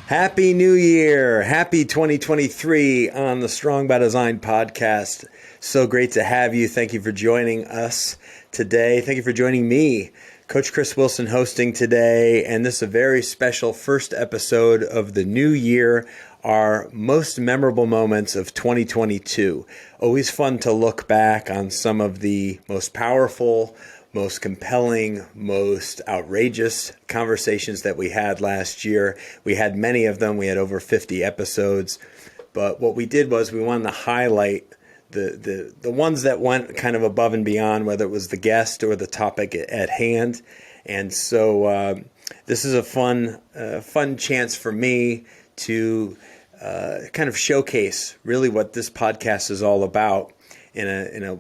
Happy New Year. Happy 2023 on the Strong by Design podcast. So great to have you. Thank you for joining us today. Thank you for joining me, Coach Chris Wilson, hosting today. And this is a very special first episode of the new year, our most memorable moments of 2022. Always fun to look back on some of the most powerful, most compelling, most outrageous conversations that we had last year. We had many of them. We had over 50 episodes. But what we did was we wanted to highlight the ones that went kind of above and beyond, whether it was the guest or the topic at hand. And so this is a fun chance for me to kind of showcase really what this podcast is all about. In a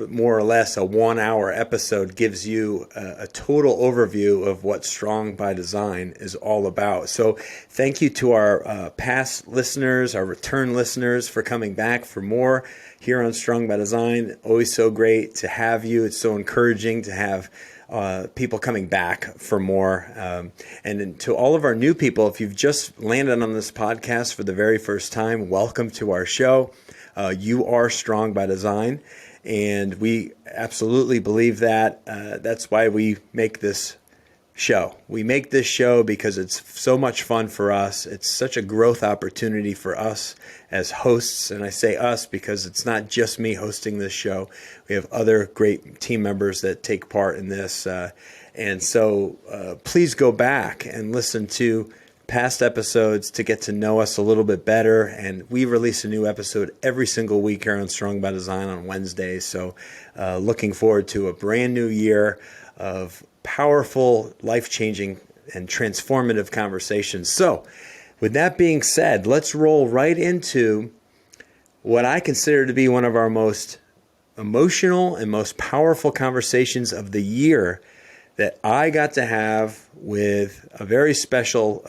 more or less a 1 hour episode gives you a total overview of what Strong by Design is all about. So thank you to our past listeners, our return listeners for coming back for more here on Strong by Design. Always so great to have you. It's so encouraging to have people coming back for more. And to all of our new people, if you've just landed on this podcast for the very first time, welcome to our show. You are Strong by Design, and we absolutely believe that. That's why we make this show. We make this show because it's so much fun for us. It's such a growth opportunity for us as hosts, and I say us because it's not just me hosting this show. We have other great team members that take part in this, and so please go back and listen to past episodes to get to know us a little bit better. And we release a new episode every single week here on Strong by Design on Wednesdays. So looking forward to a brand new year of powerful, life-changing, and transformative conversations. So with that being said, let's roll right into what I consider to be one of our most emotional and most powerful conversations of the year that I got to have with a very special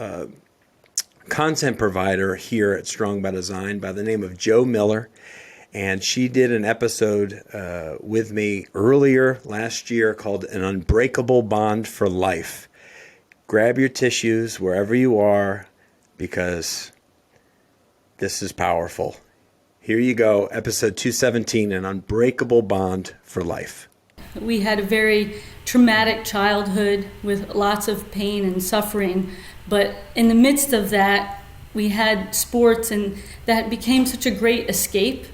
content provider here at Strong by Design by the name of Jo Miller. And she did an episode with me earlier last year called An Unbreakable Bond for Life. Grab your tissues wherever you are because this is powerful. Here you go, episode 217, An Unbreakable Bond for Life. We had a very traumatic childhood with lots of pain and suffering, but in the midst of that, we had sports, and that became such a great escape,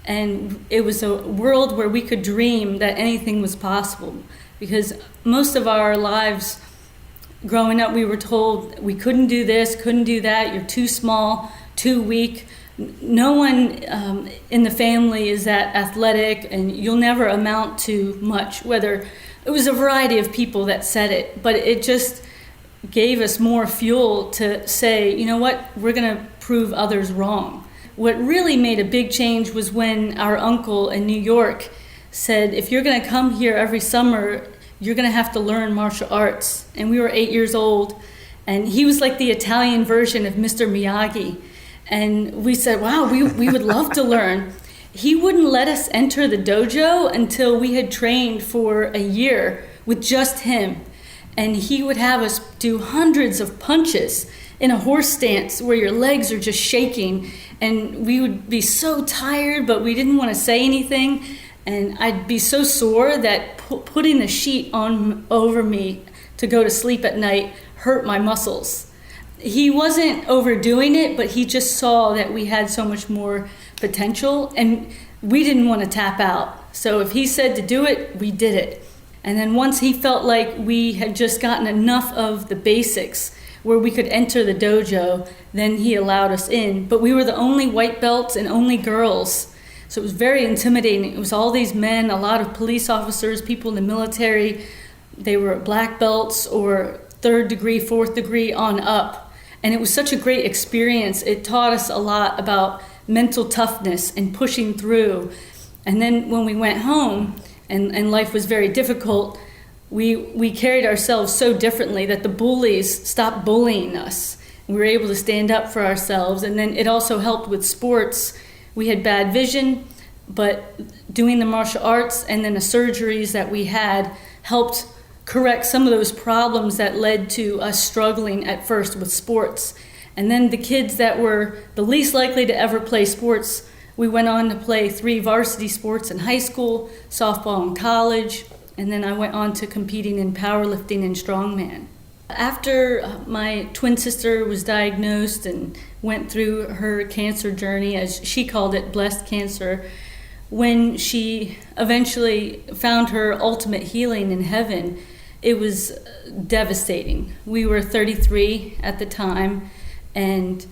and it was a world where we could dream that anything was possible, because most of our lives growing up, we were told we couldn't do this, couldn't do that, you're too small, too weak. No one in the family is that athletic, and you'll never amount to much. Whether it was a variety of people that said it, but it just gave us more fuel to say, you know what, we're going to prove others wrong. What really made a big change was when our uncle in New York said, if you're going to come here every summer, you're going to have to learn martial arts. And we were 8 years old, and he was like the Italian version of Mr. Miyagi. And we said, wow, we would love to learn. He wouldn't let us enter the dojo until we had trained for a year with just him. And he would have us do hundreds of punches in a horse stance where your legs are just shaking. And we would be so tired, but we didn't want to say anything. And I'd be so sore that putting the sheet on over me to go to sleep at night hurt my muscles. He wasn't overdoing it, but he just saw that we had so much more potential, and we didn't want to tap out. So if he said to do it, we did it. And then once he felt like we had just gotten enough of the basics where we could enter the dojo, then he allowed us in. But we were the only white belts and only girls. So it was very intimidating. It was all these men, a lot of police officers, people in the military. They were black belts or 3rd degree, 4th degree on up. And it was such a great experience. It taught us a lot about mental toughness and pushing through. And then when we went home and life was very difficult, we carried ourselves so differently that the bullies stopped bullying us. We were able to stand up for ourselves. And then it also helped with sports. We had bad vision, but doing the martial arts and then the surgeries that we had helped correct some of those problems that led to us struggling at first with sports. And then the kids that were the least likely to ever play sports, we went on to play 3 varsity sports in high school, softball in college, and then I went on to competing in powerlifting and strongman. After my twin sister was diagnosed and went through her cancer journey, as she called it, blessed cancer, when she eventually found her ultimate healing in heaven, it was devastating. We were 33 at the time, and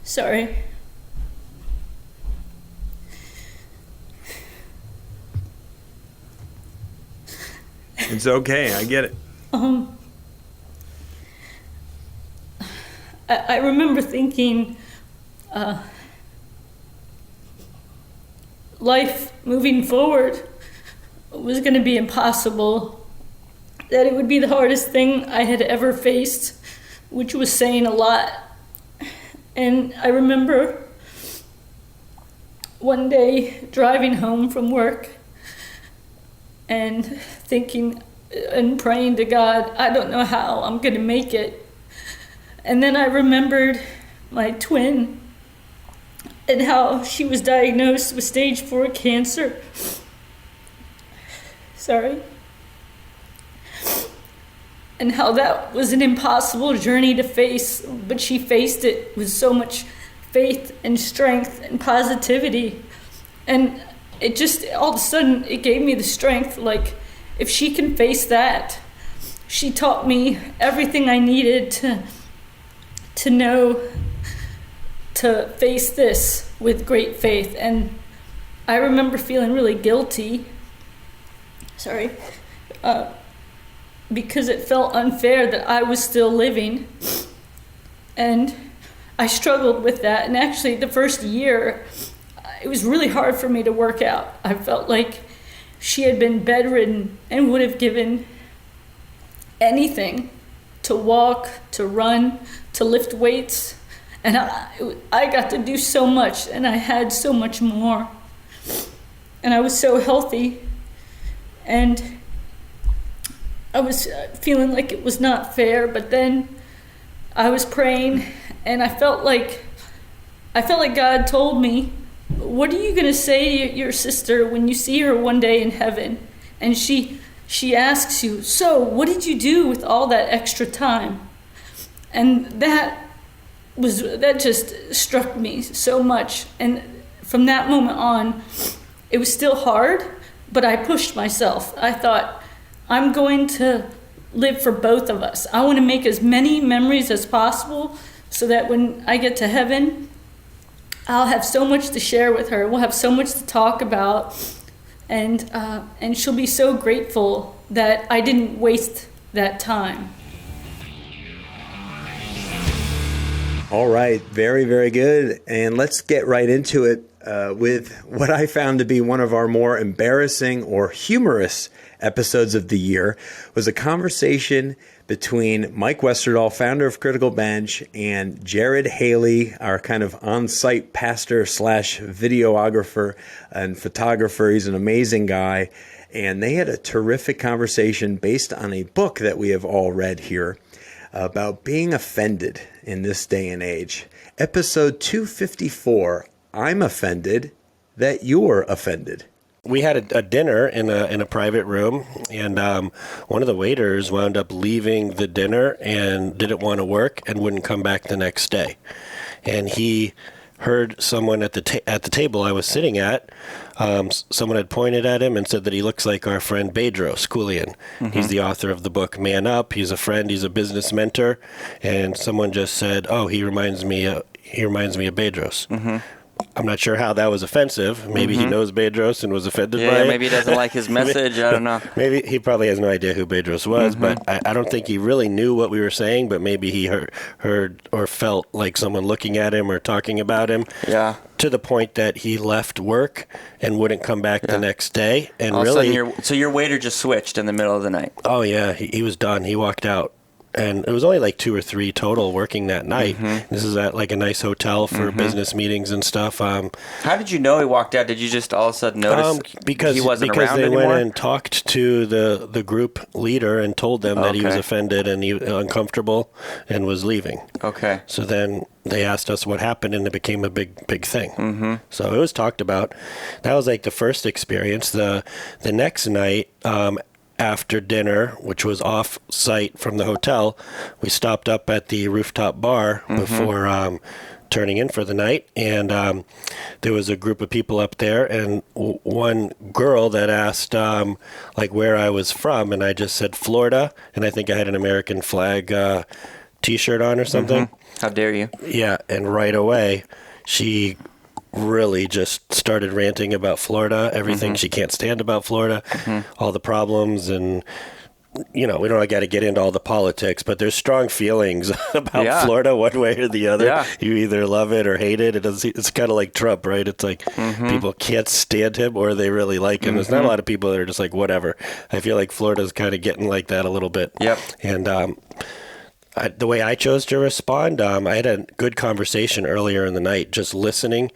Sorry. It's okay. I get it. I remember thinking life moving forward was going to be impossible, that it would be the hardest thing I had ever faced, which was saying a lot. And I remember one day driving home from work and thinking and praying to God, I don't know how I'm going to make it. And then I remembered my twin and how she was diagnosed with stage 4 cancer. Sorry. And how that was an impossible journey to face, but she faced it with so much faith and strength and positivity. And it just, all of a sudden, it gave me the strength, like, if she can face that, she taught me everything I needed to know to face this with great faith. And I remember feeling really guilty, because it felt unfair that I was still living. And I struggled with that. And actually, the first year, it was really hard for me to work out. I felt like she had been bedridden and would have given anything to walk, to run, to lift weights. And I got to do so much, and I had so much more. And I was so healthy. And I was feeling like it was not fair, but then I was praying, and I felt like God told me, what are you going to say to your sister when you see her one day in heaven? And she asks you, so what did you do with all that extra time? And that just struck me so much. And from that moment on, it was still hard, but I pushed myself. I thought, I'm going to live for both of us. I want to make as many memories as possible so that when I get to heaven, I'll have so much to share with her. We'll have so much to talk about, and she'll be so grateful that I didn't waste that time. All right. Very, very good. And let's get right into it with what I found to be one of our more embarrassing or humorous episodes of the year. Was a conversation between Mike Westerdal, founder of Critical Bench, and Jared Hailey, our kind of on-site pastor / videographer and photographer. He's an amazing guy. And they had a terrific conversation based on a book that we have all read here about being offended in this day and age. Episode 254, I'm offended that you're offended. We had a dinner in a private room, and one of the waiters wound up leaving the dinner and didn't want to work and wouldn't come back the next day. And he heard someone at the table I was sitting at, someone had pointed at him and said that he looks like our friend Bedros Keuilian. Mm-hmm. He's the author of the book Man Up. He's a friend. He's a business mentor. And someone just said, "Oh, he reminds me of Bedros." Mm-hmm. I'm not sure how that was offensive. Maybe he knows Bedros and was offended by it. Maybe he doesn't like his message. I don't know. Maybe he probably has no idea who Bedros was, but I don't think he really knew what we were saying, but maybe he heard or felt like someone looking at him or talking about him. Yeah. To the point that he left work and wouldn't come back the next day. And all really, of a sudden so your waiter just switched in the middle of the night. Oh, yeah. He was done. He walked out. and it was only like 2 or 3 total working that night. This is at like a nice hotel for business meetings and stuff. How did you know he walked out? Did you just all of a sudden notice because he wasn't around they anymore? went and talked to the group leader and told them that he was offended and he uncomfortable and was leaving. Okay. So then they asked us what happened, and it became a big thing. So it was talked about. That was like the first experience. The next night, after dinner, which was off site from the hotel, we stopped up at the rooftop bar before turning in for the night, and there was a group of people up there, and one girl that asked like where I was from, and I just said Florida, and I think I had an American flag t-shirt on or something. How dare you? Yeah, and right away she really just started ranting about Florida, everything she can't stand about Florida, all the problems, and we don't got to get into all the politics, but there's strong feelings about Florida one way or the other. Yeah. You either love it or hate it. It's kind of like Trump, right? It's like people can't stand him or they really like him. There's not a lot of people that are just like, whatever. I feel like Florida's kind of getting like that a little bit. Yep. And the way I chose to respond, I had a good conversation earlier in the night, just listening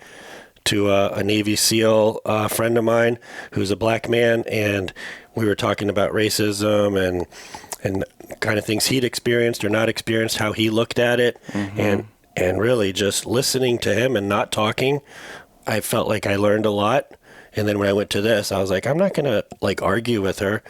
to a Navy SEAL friend of mine who's a black man, and we were talking about racism and kind of things he'd experienced or not experienced, how he looked at it, and really just listening to him and not talking, I felt like I learned a lot. And then when I went to this, I was like, I'm not going to like argue with her.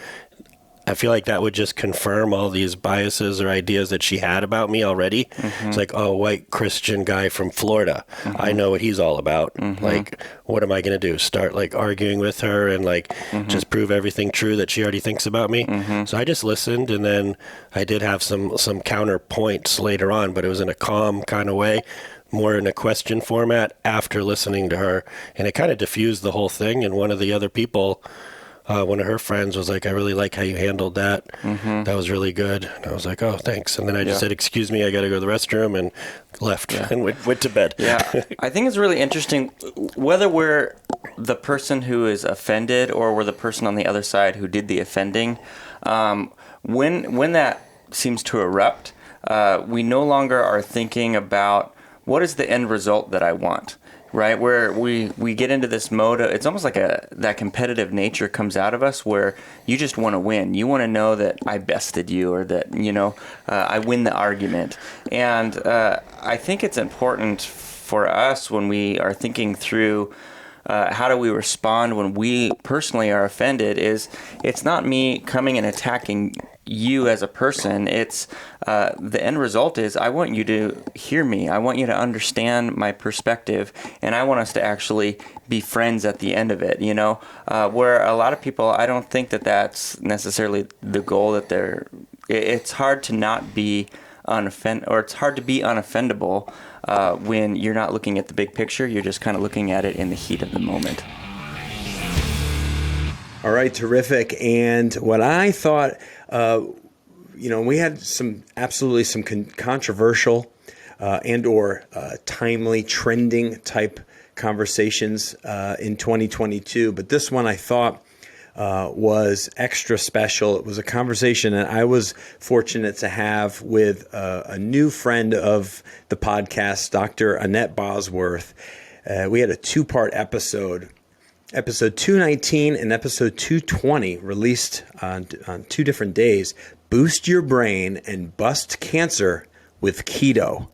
I feel like that would just confirm all these biases or ideas that she had about me already. It's like, oh, white Christian guy from Florida. I know what he's all about. Like, what am I going to do? Start like arguing with her and like just prove everything true that she already thinks about me? So I just listened, and then I did have some counterpoints later on, but it was in a calm kind of way, more in a question format after listening to her. And it kind of diffused the whole thing. And one of the other people, one of her friends was like, I really like how you handled that. That was really good. And I was like, oh, thanks. And then I just said, excuse me, I got to go to the restroom, and left and went to bed. I think it's really interesting, whether we're the person who is offended or we're the person on the other side who did the offending, when that seems to erupt, we no longer are thinking about what is the end result that I want. Right, where we get into this mode, it's almost like that competitive nature comes out of us, where you just want to win. You want to know that I bested you, or that I win the argument. And I think it's important for us when we are thinking through how do we respond when we personally are offended. It's not me coming and attacking you as a person. It's the end result is I want you to hear me. I want you to understand my perspective, and I want us to actually be friends at the end of it. Where a lot of people, I don't think that that's necessarily the goal. That it's hard to not be it's hard to be unoffendable when you're not looking at the big picture. You're just kind of looking at it in the heat of the moment. All right, terrific. And what I thought, we had some controversial and or timely trending type conversations in 2022. But this one I thought was extra special. It was a conversation that I was fortunate to have with a new friend of the podcast, Dr. Annette Bosworth. We had a 2-part episode. Episode 219 and episode 220 released on 2 different days. Boost your brain and bust cancer with keto.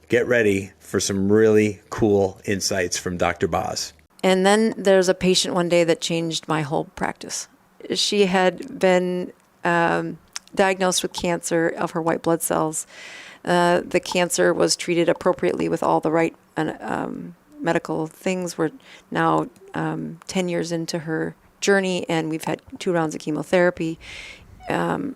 Get ready for some really cool insights from Dr. Boz. And then there's a patient one day that changed my whole practice. She had been diagnosed with cancer of her white blood cells. The cancer was treated appropriately with all the right medical things. We're now 10 years into her journey, and we've had 2 rounds of chemotherapy. I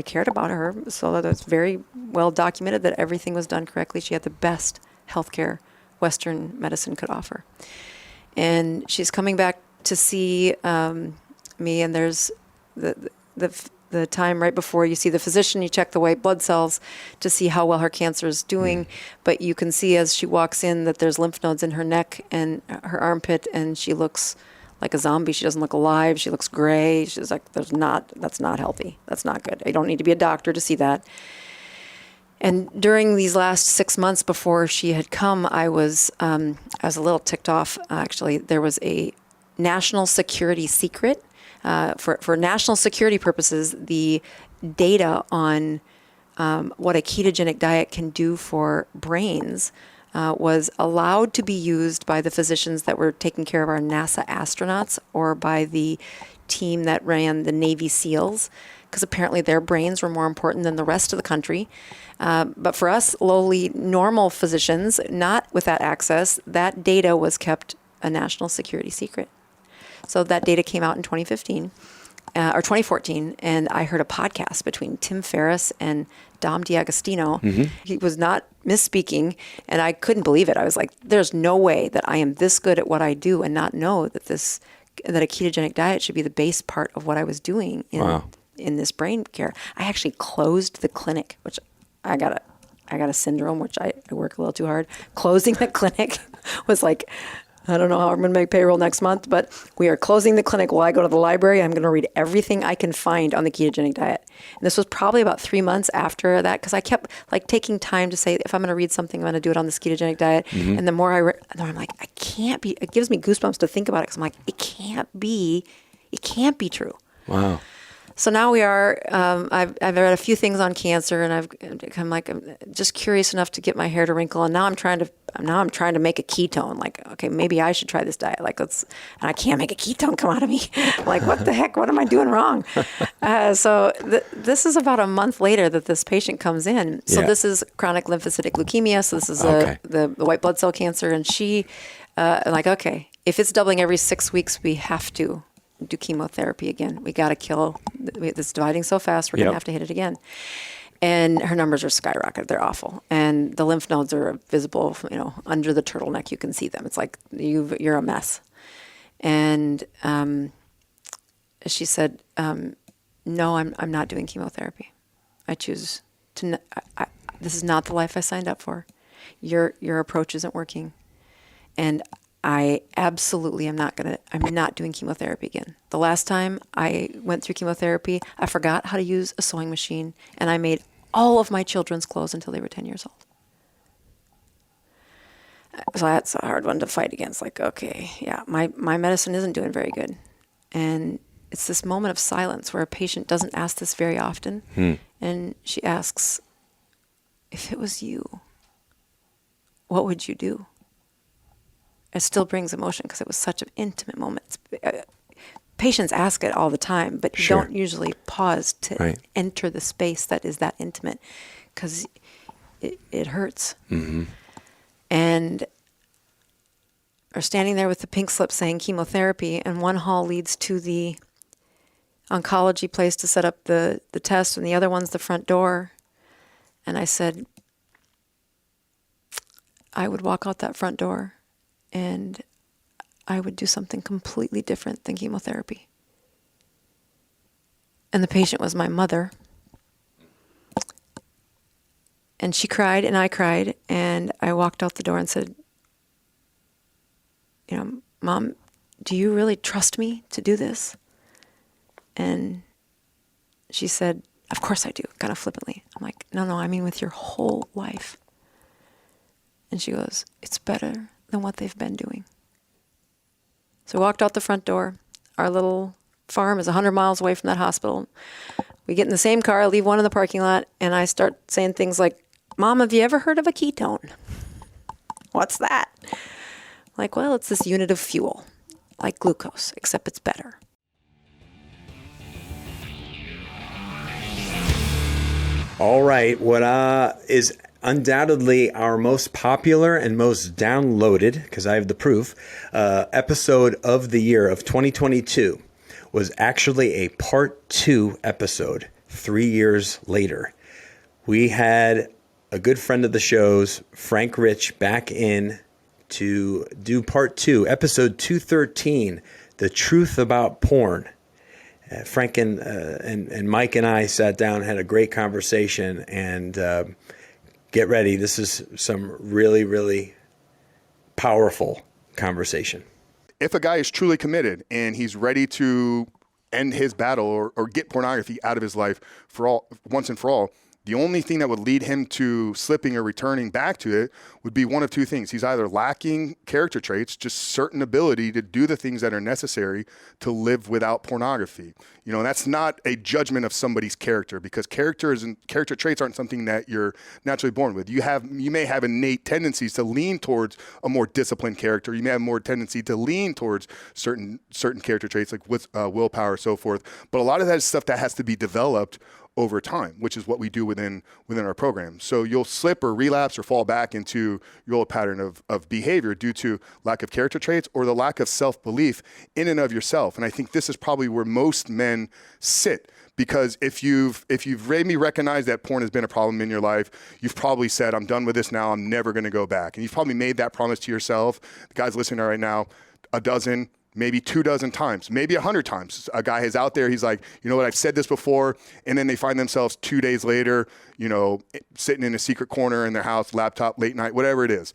cared about her, so that it's very well documented that everything was done correctly. She had the best healthcare Western medicine could offer, and she's coming back to see me. And there's the time right before you see the physician, you check the white blood cells to see how well her cancer is doing. But you can see as she walks in that there's lymph nodes in her neck and her armpit, and she looks like a zombie. She doesn't look alive. She looks gray. She's like, that's not healthy. That's not good. I don't need to be a doctor to see that. And during these last 6 months before she had come, I was a little ticked off, actually. There was a national security secret. For national security purposes, the data on what a ketogenic diet can do for brains was allowed to be used by the physicians that were taking care of our NASA astronauts or by the team that ran the Navy SEALs, because apparently their brains were more important than the rest of the country. But for us lowly, normal physicians, not with that access, that data was kept a national security secret. So that data came out in 2015 or 2014, and I heard a podcast between Tim Ferriss and Dom D'Agostino. He was not misspeaking, and I couldn't believe it. I was like, there's no way that I am this good at what I do and not know that a ketogenic diet should be the base part of what I was doing in this brain care. I actually closed the clinic, which I got a syndrome, which I work a little too hard. Closing the clinic was like, I don't know how I'm going to make payroll next month, but we are closing the clinic while I go to the library. I'm going to read everything I can find on the ketogenic diet. And this was probably about 3 months after that, because I kept like taking time to say, if I'm going to read something, I'm going to do it on this ketogenic diet. And the more I read, I'm like, I can't be, it gives me goosebumps to think about it, because I'm like, it can't be true. Wow. So now we are, I've read a few things on cancer, and I'm just curious enough to get my hair to wrinkle. And now I'm trying to make a ketone. Like, okay, maybe I should try this diet. Like, and I can't make a ketone come out of me. Like, what the heck? What am I doing wrong? So this is about a month later that this patient comes in. So this is chronic lymphocytic leukemia. So this is the white blood cell cancer. And she, okay, if it's doubling every 6 weeks, we have to do chemotherapy again. We got to kill. It's dividing so fast. We're going to have to hit it again. And her numbers are skyrocketed. They're awful. And the lymph nodes are visible, under the turtleneck. You can see them. It's like you're a mess. And she said, no, I'm not doing chemotherapy. I choose to, this is not the life I signed up for. Your approach isn't working. And I absolutely I'm not doing chemotherapy again. The last time I went through chemotherapy, I forgot how to use a sewing machine, and I made all of my children's clothes until they were 10 years old. So that's a hard one to fight against. Like, okay, yeah, my medicine isn't doing very good. And it's this moment of silence where a patient doesn't ask this very often. And she asks, if it was you, what would you do? It still brings emotion because it was such an intimate moment. Patients ask it all the time, but don't usually pause to enter the space that is that intimate, because it hurts. And are standing there with the pink slip saying chemotherapy, and one hall leads to the oncology place to set up the test, and the other one's the front door. And I said, I would walk out that front door, and I would do something completely different than chemotherapy. And the patient was my mother. And she cried, and I cried, and I walked out the door and said, Mom, do you really trust me to do this? And she said, of course I do, kind of flippantly. I'm like, no, I mean with your whole life. And she goes, it's better than what they've been doing. So we walked out the front door. Our little farm is 100 miles away from that hospital. We get in the same car, leave one in the parking lot, and I start saying things like, Mom, have you ever heard of a ketone? What's that? Like, well, it's this unit of fuel, like glucose, except it's better. All right. What is undoubtedly our most popular and most downloaded, because I have the proof, episode of the year of 2022 was actually a part 2 episode 3 years later. We had a good friend of the show's, Frank Rich, back in to do part 2, episode 213, The Truth About Porn. Frank and Mike and I sat down, had a great conversation, and get ready. This is some really, really powerful conversation. if a guy is truly committed and he's ready to end his battle or get pornography out of his life once and for all, the only thing that would lead him to slipping or returning back to it would be one of two things. He's either lacking character traits, just certain ability to do the things that are necessary to live without pornography. And that's not a judgment of somebody's character, because character traits aren't something that you're naturally born with. You may have innate tendencies to lean towards a more disciplined character. You may have more tendency to lean towards certain character traits like willpower, so forth. But a lot of that is stuff that has to be developed over time, which is what we do within our program. So you'll slip or relapse or fall back into your old pattern of behavior due to lack of character traits or the lack of self-belief in and of yourself. And I think this is probably where most men sit, because if you've maybe recognized that porn has been a problem in your life, you've probably said, I'm done with this now, I'm never going to go back. And you've probably made that promise to yourself. The guys listening right now, a dozen, maybe 24 times, maybe 100 times. A guy is out there, he's like, you know what, I've said this before, and then they find themselves 2 days later, sitting in a secret corner in their house, laptop, late night, whatever it is.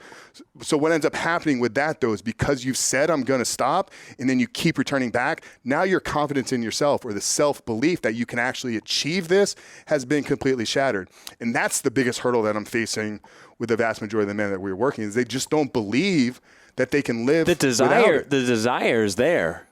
So what ends up happening with that, though, is because you've said, I'm going to stop, and then you keep returning back, now your confidence in yourself or the self-belief that you can actually achieve this has been completely shattered. And that's the biggest hurdle that I'm facing with the vast majority of the men that we're working, is they just don't believe that they can live without it. The desire is there,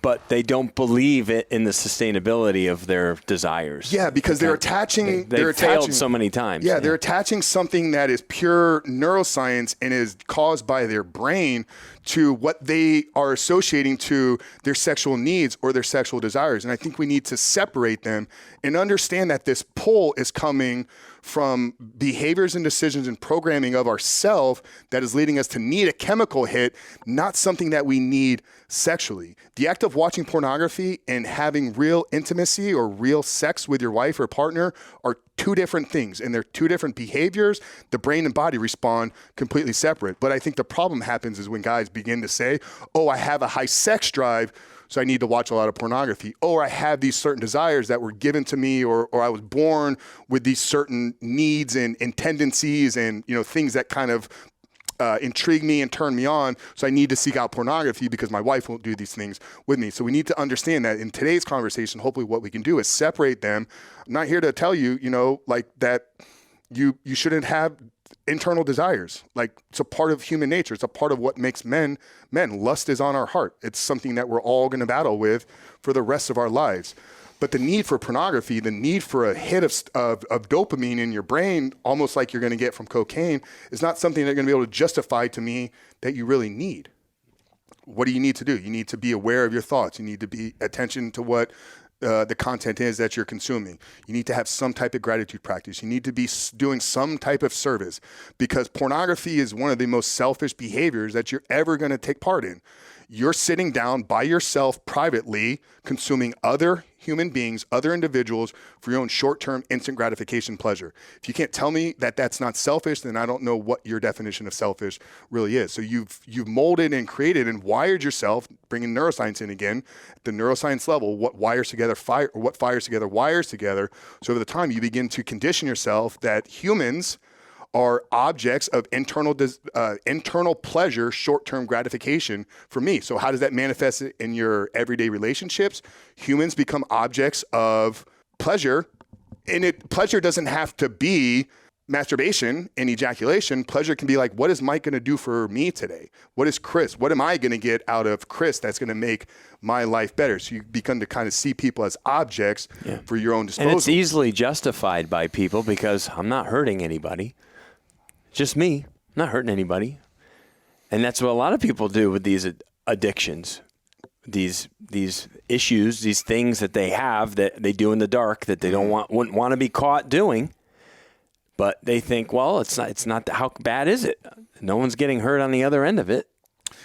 but they don't believe it in the sustainability of their desires. Yeah, because they're attaching. They've failed so many times. Yeah, they're attaching something that is pure neuroscience and is caused by their brain to what they are associating to their sexual needs or their sexual desires. And I think we need to separate them and understand that this pull is coming from behaviors and decisions and programming of ourself that is leading us to need a chemical hit, not something that we need sexually. The act of watching pornography and having real intimacy or real sex with your wife or partner are two different things, and they're two different behaviors. The brain and body respond completely separate. But I think the problem happens is when guys begin to say, oh, I have a high sex drive, so I need to watch a lot of pornography. Or I have these certain desires that were given to me, or I was born with these certain needs and tendencies and things that kind of intrigue me and turn me on. So I need to seek out pornography because my wife won't do these things with me. So we need to understand that in today's conversation, hopefully what we can do is separate them. I'm not here to tell you, that you shouldn't have internal desires. Like, it's a part of human nature. It's a part of what makes men. Lust is on our heart. It's something that we're all going to battle with for the rest of our lives. But the need for pornography, the need for a hit of dopamine in your brain, almost like you're going to get from cocaine, is not something they're going to be able to justify to me that you really need. What do you need to do? You need to be aware of your thoughts. You need to be attention to what the content is that you're consuming. You need to have some type of gratitude practice. You need to be doing some type of service, because pornography is one of the most selfish behaviors that you're ever going to take part in. You're sitting down by yourself privately, consuming other human beings, other individuals for your own short-term instant gratification pleasure. If you can't tell me that that's not selfish, then I don't know what your definition of selfish really is. So you've molded and created and wired yourself, bringing neuroscience in again, at the neuroscience level, what wires together what fires together wires together. So over the time, you begin to condition yourself that humans are objects of internal pleasure, short-term gratification for me. So how does that manifest in your everyday relationships? Humans become objects of pleasure, and pleasure doesn't have to be masturbation and ejaculation. Pleasure can be like, what is Mike going to do for me today? What am I going to get out of Chris that's going to make my life better? So you begin to kind of see people as objects for your own disposal. And it's easily justified by people because I'm not hurting anybody. Just me, not hurting anybody. And that's what a lot of people do with these addictions, these issues, these things that they have that they do in the dark that they wouldn't want to be caught doing. But they think, well, it's not how bad is it? No one's getting hurt on the other end of it.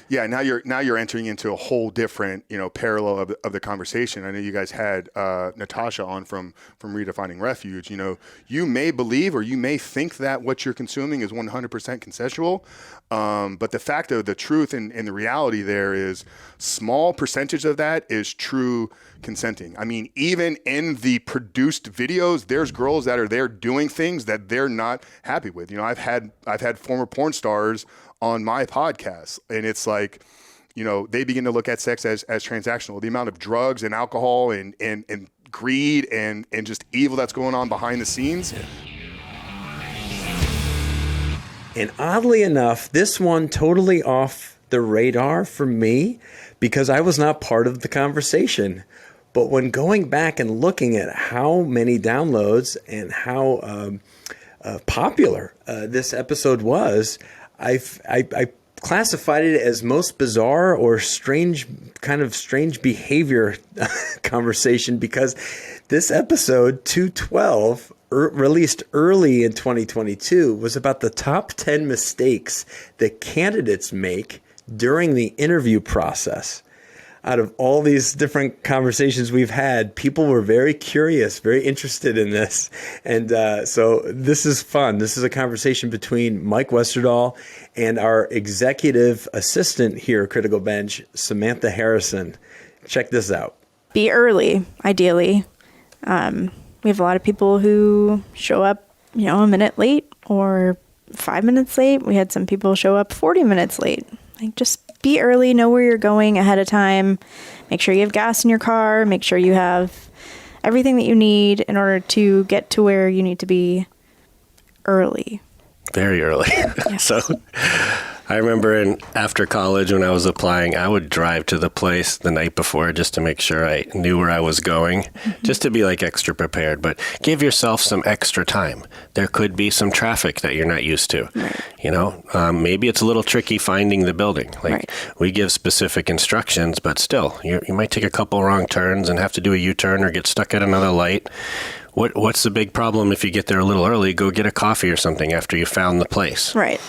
Yeah, now you're entering into a whole different, parallel of the conversation. I know you guys had Natasha on from Redefining Refuge. You may believe or you may think that what you're consuming is 100% consensual, but the fact of the truth and the reality there is small percentage of that is true consenting. I mean, even in the produced videos, there's girls that are there doing things that they're not happy with. I've had former porn stars on my podcast, and it's like, they begin to look at sex as transactional. The amount of drugs and alcohol and greed and just evil that's going on behind the scenes. And oddly enough, this one totally off the radar for me because I was not part of the conversation. But when going back and looking at how many downloads and how popular this episode was, I classified it as most bizarre or strange behavior conversation because this episode 212 released early in 2022 was about the top 10 mistakes that candidates make during the interview process. Out of all these different conversations we've had, people were very curious, very interested in this. And so this is fun. This is a conversation between Mike Westerdal and our executive assistant here at Critical Bench, Samantha Harrison. Check this out. Be early, ideally. We have a lot of people who show up, a minute late or 5 minutes late. We had some people show up 40 minutes late. Just be early, know where you're going ahead of time. Make sure you have gas in your car. Make sure you have everything that you need in order to get to where you need to be early. Very early. Yes. So I remember after college when I was applying, I would drive to the place the night before just to make sure I knew where I was going, just to be extra prepared. But give yourself some extra time. There could be some traffic that you're not used to. Right. Maybe it's a little tricky finding the building. Right. We give specific instructions, but still, you might take a couple wrong turns and have to do a U-turn or get stuck at another light. What's the big problem if you get there a little early? Go get a coffee or something after you found the place. Right.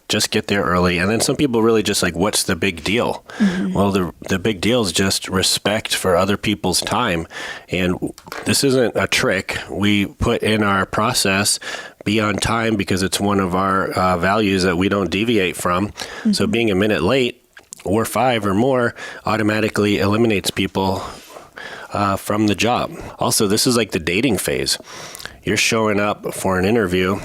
Just get there early. And then some people really just what's the big deal? Mm-hmm. Well, the big deal is just respect for other people's time. And this isn't a trick. We put in our process, be on time, because it's one of our values that we don't deviate from. Mm-hmm. So being a minute late or 5 or more automatically eliminates people from the job. Also, this is the dating phase. You're showing up for an interview.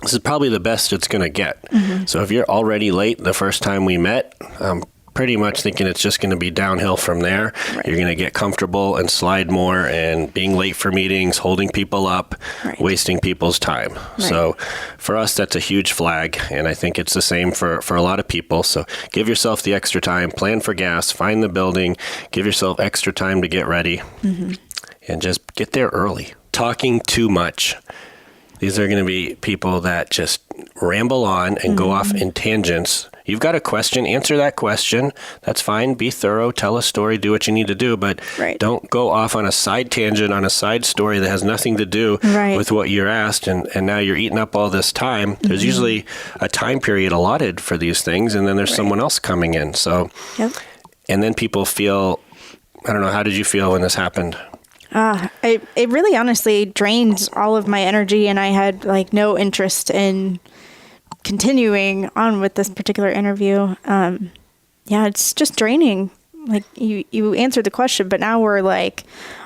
This is probably the best it's going to get. Mm-hmm. So if you're already late the first time we met, I'm pretty much thinking it's just going to be downhill from there. Right. You're going to get comfortable and slide more, and being late for meetings, holding people up, right. wasting people's time. Right. So for us, that's a huge flag, and I think it's the same for a lot of people. So give yourself the extra time, plan for gas, find the building, give yourself extra time to get ready, mm-hmm. and just get there early. Talking too much. These are going to be people that just ramble on and mm-hmm. go off in tangents. You've got a question, answer that question. That's fine. Be thorough, tell a story, do what you need to do, but right. don't go off on a side tangent, on a side story that has nothing to do right. with what you're asked, and now you're eating up all this time. Mm-hmm. There's usually a time period allotted for these things, and then there's right. someone else coming in. So, yep. And then people feel, I don't know, how did you feel when this happened? It really honestly drained all of my energy, and I had no interest in continuing on with this particular interview. It's just draining. You answered the question, but now we're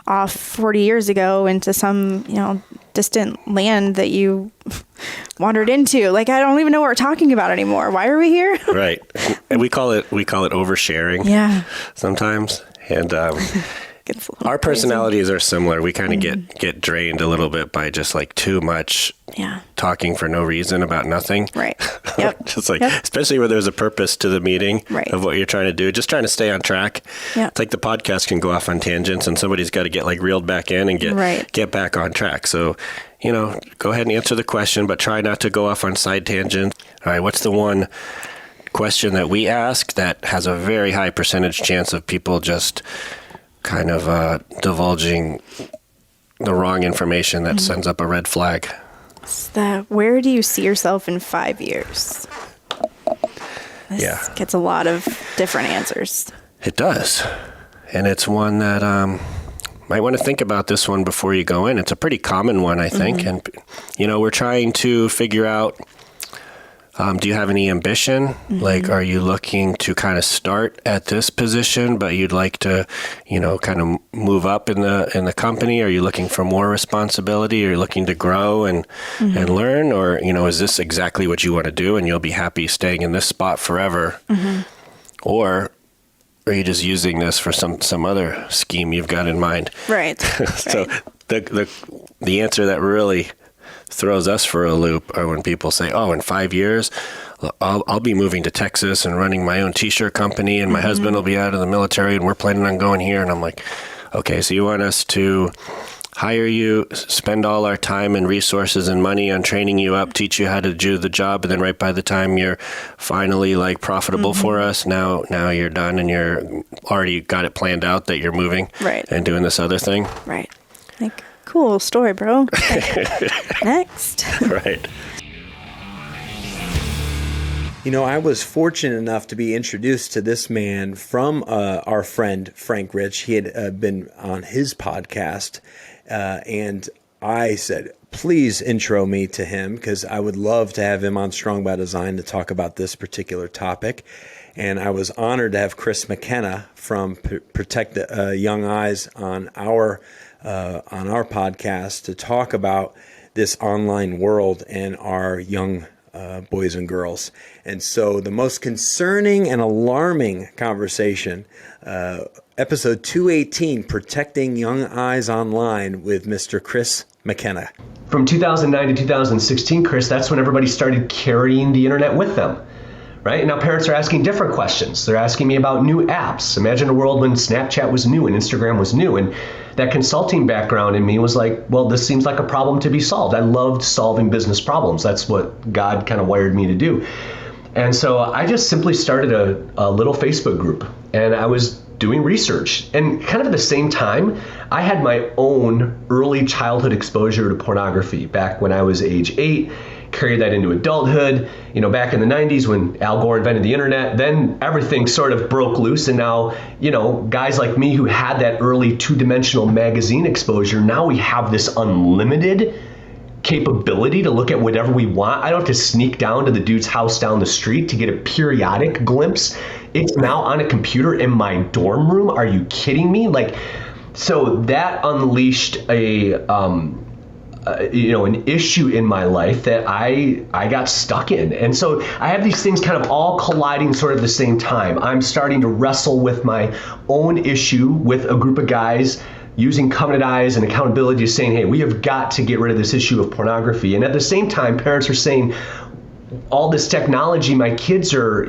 off 40 years ago into some, distant land that you wandered into. I don't even know what we're talking about anymore. Why are we here? Right. And we call it oversharing. Yeah. Sometimes. And, our personalities are similar. We kind of mm-hmm. get drained a little bit by just too much talking for no reason about nothing. Right. Yep. Just yep. Especially where there's a purpose to the meeting right. of what you're trying to do. Just trying to stay on track. Yeah. It's the podcast can go off on tangents, and somebody's got to get reeled back in and get back on track. So, go ahead and answer the question, but try not to go off on side tangents. All right. What's the one question that we ask that has a very high percentage chance of people just kind of divulging the wrong information that mm-hmm. sends up a red flag? Where do you see yourself in 5 years? This gets a lot of different answers. It does. And it's one that might want to think about this one before you go in. It's a pretty common one, I think. Mm-hmm. And, we're trying to figure out, do you have any ambition? Mm-hmm. Are you looking to kind of start at this position, but you'd like to, kind of move up in the company? Are you looking for more responsibility? Are you looking to grow and learn? Or, is this exactly what you want to do and you'll be happy staying in this spot forever? Mm-hmm. Or are you just using this for some other scheme you've got in mind? Right. So the answer that really throws us for a loop are when people say, oh, in 5 years, I'll be moving to Texas and running my own t-shirt company, and my husband will be out of the military, and we're planning on going here. And I'm like, okay, so you want us to hire you, spend all our time and resources and money on training you up, teach you how to do the job, and then right by the time you're finally like profitable for us, now you're done and you're already got it planned out that you're moving and doing this other thing. Right. Like, cool story, bro. Next. Right. You know, I was fortunate enough to be introduced to this man from our friend Frank Rich. He had been on his podcast, and I said, please intro me to him because I would love to have him on Strong by Design to talk about this particular topic. And I was honored to have Chris McKenna from Protect the Young Eyes on our podcast to talk about this online world and our young boys and girls. And so the most concerning and alarming conversation, episode 218, Protecting Young Eyes Online with Mr. Chris McKenna. From 2009 to 2016, Chris, that's when everybody started carrying the internet with them. Right? Now parents are asking different questions. They're asking me about new apps. Imagine a world when Snapchat was new and Instagram was new. And that consulting background in me was like, well, this seems like a problem to be solved. I loved solving business problems. That's what God kind of wired me to do. And so I just simply started a little Facebook group, and I was doing research. And kind of at the same time, I had my own early childhood exposure to pornography back when I was age 8. Carried that into adulthood. You know, back in the 90s when Al Gore invented the internet, then everything sort of broke loose. And now, you know, guys like me who had that early two-dimensional magazine exposure, now we have this unlimited capability to look at whatever we want. I don't have to sneak down to the dude's house down the street to get a periodic glimpse. It's now on a computer in my dorm room. Are you kidding me? Like, so that unleashed an issue in my life that I got stuck in. And so I have these things kind of all colliding sort of at the same time. I'm starting to wrestle with my own issue with a group of guys using covenant eyes and accountability, saying, hey, we have got to get rid of this issue of pornography. And at the same time, parents are saying, all this technology my kids are,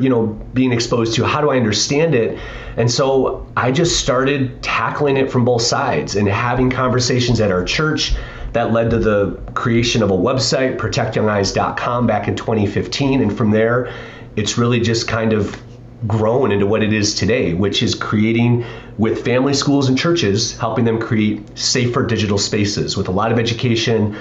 being exposed to, how do I understand it? And so I just started tackling it from both sides and having conversations at our church. That led to the creation of a website, protectyoungeyes.com, back in 2015. And from there, it's really just kind of grown into what it is today, which is creating with family schools and churches, helping them create safer digital spaces with a lot of education,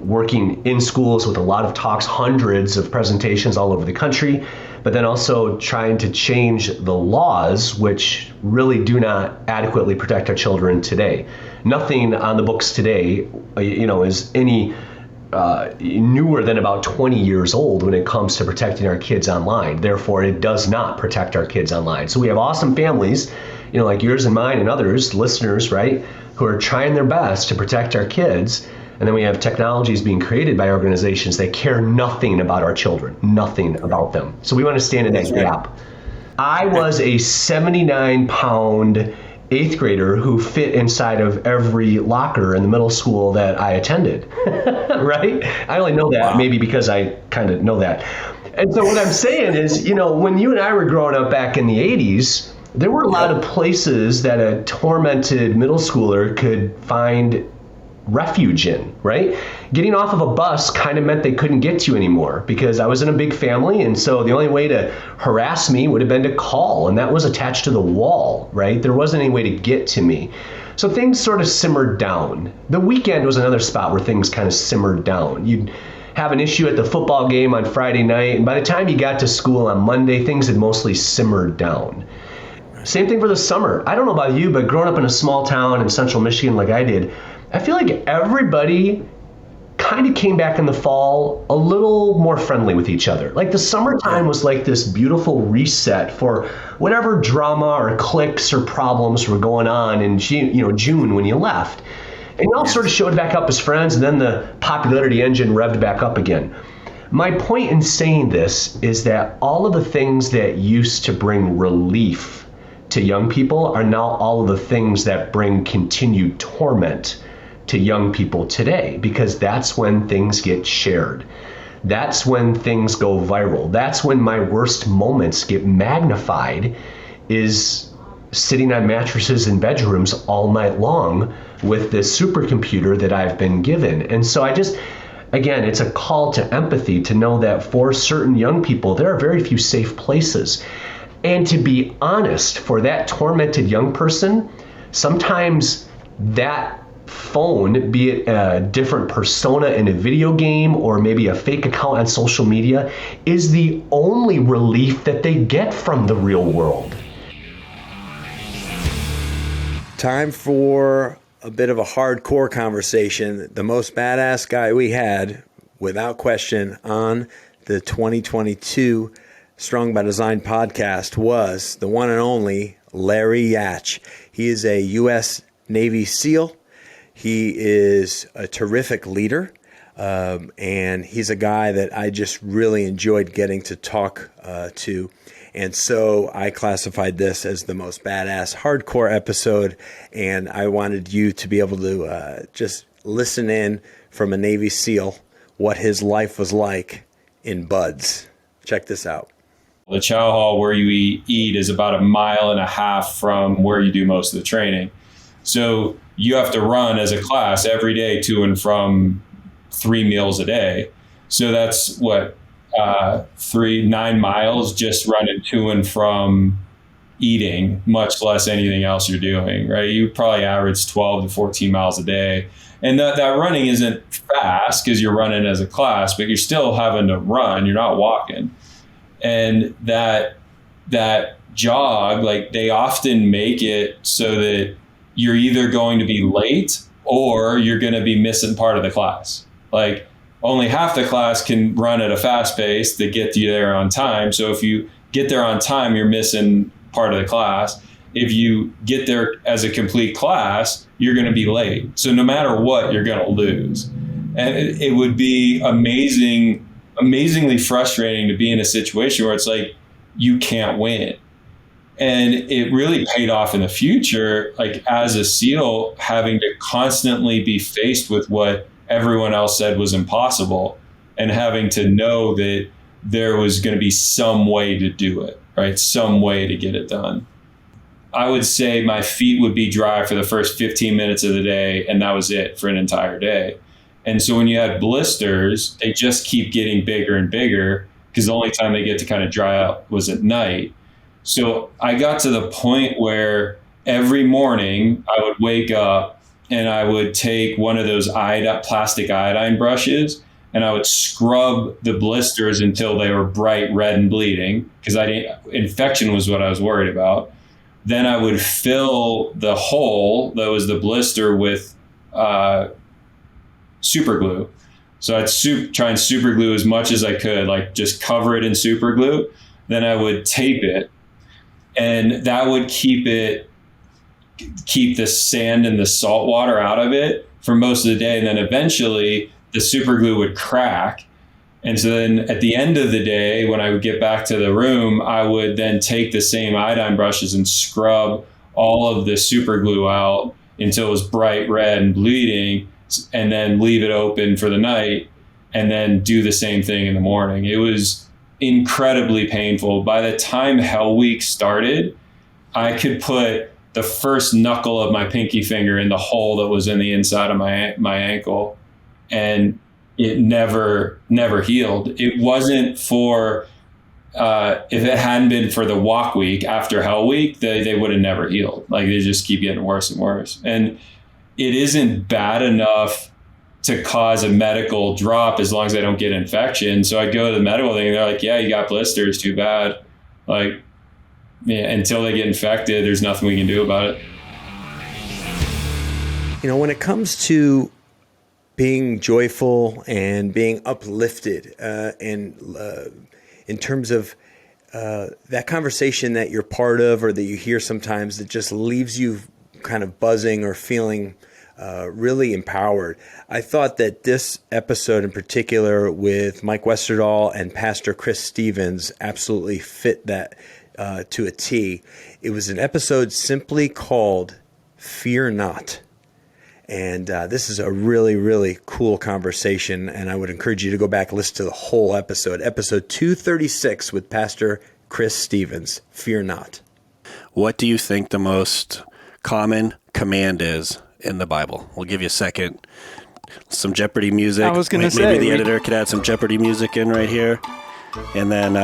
working in schools with a lot of talks, hundreds of presentations all over the country, but then also trying to change the laws, which really do not adequately protect our children today. Nothing on the books today, is any newer than about 20 years old when it comes to protecting our kids online. Therefore, it does not protect our kids online. So we have awesome families, like yours and mine and others, listeners, right, who are trying their best to protect our kids. And then we have technologies being created by organizations that care nothing about our children, nothing about them. So we want to stand in that gap. I was a 79-pound 8th grader who fit inside of every locker in the middle school that I attended, right? I only know that maybe because I kind of know that. And so what I'm saying is, when you and I were growing up back in the 80s, there were a lot of places that a tormented middle schooler could find refuge in, right? Getting off of a bus kind of meant they couldn't get to you anymore because I was in a big family. And so the only way to harass me would have been to call, and that was attached to the wall, right? There wasn't any way to get to me. So things sort of simmered down. The weekend was another spot where things kind of simmered down. You'd have an issue at the football game on Friday night, and by the time you got to school on Monday, things had mostly simmered down. Same thing for the summer. I don't know about you, but growing up in a small town in central Michigan like I did, I feel like everybody kind of came back in the fall a little more friendly with each other. Like the summertime was like this beautiful reset for whatever drama or cliques or problems were going on in June when you left. And you all sort of showed back up as friends, and then the popularity engine revved back up again. My point in saying this is that all of the things that used to bring relief to young people are now all of the things that bring continued torment to young people today, because that's when things get shared. That's when things go viral. That's when my worst moments get magnified, is sitting on mattresses in bedrooms all night long with this supercomputer that I've been given. And so again, it's a call to empathy to know that for certain young people, there are very few safe places. And to be honest, for that tormented young person, sometimes that phone, be it a different persona in a video game or maybe a fake account on social media, is the only relief that they get from the real world. Time for a bit of a hardcore conversation. The most badass guy we had, without question, on the 2022 Strong by Design podcast was the one and only Larry Yatch. He is a U.S. Navy SEAL. He is a terrific leader, and he's a guy that I just really enjoyed getting to talk to. And so I classified this as the most badass hardcore episode, and I wanted you to be able to just listen in from a Navy SEAL what his life was like in BUD/S. Check this out. The chow hall where you eat is about 1.5 miles from where you do most of the training. So you have to run as a class every day to and from 3 meals a day. So that's 9 miles just running to and from eating, much less anything else you're doing, right? You probably average 12 to 14 miles a day. And that running isn't fast because you're running as a class, but you're still having to run. You're not walking. And that jog, like, they often make it so that you're either going to be late or you're going to be missing part of the class. Like, only half the class can run at a fast pace to get you there on time. So if you get there on time, you're missing part of the class. If you get there as a complete class, you're going to be late. So no matter what, you're going to lose. And it would be amazingly frustrating to be in a situation where it's like, you can't win. And it really paid off in the future, like as a SEAL, having to constantly be faced with what everyone else said was impossible and having to know that there was going to be some way to do it, right? Some way to get it done. I would say my feet would be dry for the first 15 minutes of the day, and that was it for an entire day. And so when you had blisters, they just keep getting bigger and bigger because the only time they get to kind of dry out was at night. So I got to the point where every morning I would wake up and I would take one of those plastic iodine brushes and I would scrub the blisters until they were bright red and bleeding because infection was what I was worried about. Then I would fill the hole that was the blister with super glue. So I'd try and super glue as much as I could, like just cover it in super glue. Then I would tape it, and that would keep the sand and the salt water out of it for most of the day. And then eventually the super glue would crack. And so then at the end of the day, when I would get back to the room, I would then take the same iodine brushes and scrub all of the super glue out until it was bright red and bleeding, and then leave it open for the night and then do the same thing in the morning. It was incredibly painful. By the time Hell Week started, I could put the first knuckle of my pinky finger in the hole that was in the inside of my ankle, and it never healed. It wasn't for, if it hadn't been for the walk week after Hell Week, they would have never healed. Like, they just keep getting worse and worse. And it isn't bad enough to cause a medical drop as long as I don't get infection. So I go to the medical thing and they're like, yeah, you got blisters, too bad. Like, yeah, until they get infected, there's nothing we can do about it. You know, when it comes to being joyful and being uplifted, and in terms of that conversation that you're part of or that you hear sometimes that just leaves you kind of buzzing or feeling really empowered. I thought that this episode in particular with Mike Westerdal and Pastor Chris Stevens absolutely fit that to a T. It was an episode simply called Fear Not. And this is a really, really cool conversation, and I would encourage you to go back and listen to the whole episode. Episode 236 with Pastor Chris Stevens, Fear Not. What do you think the most common command is in the Bible? We'll give you a second. Some Jeopardy music. I was going to say. Maybe the editor could add some Jeopardy music in right here. And then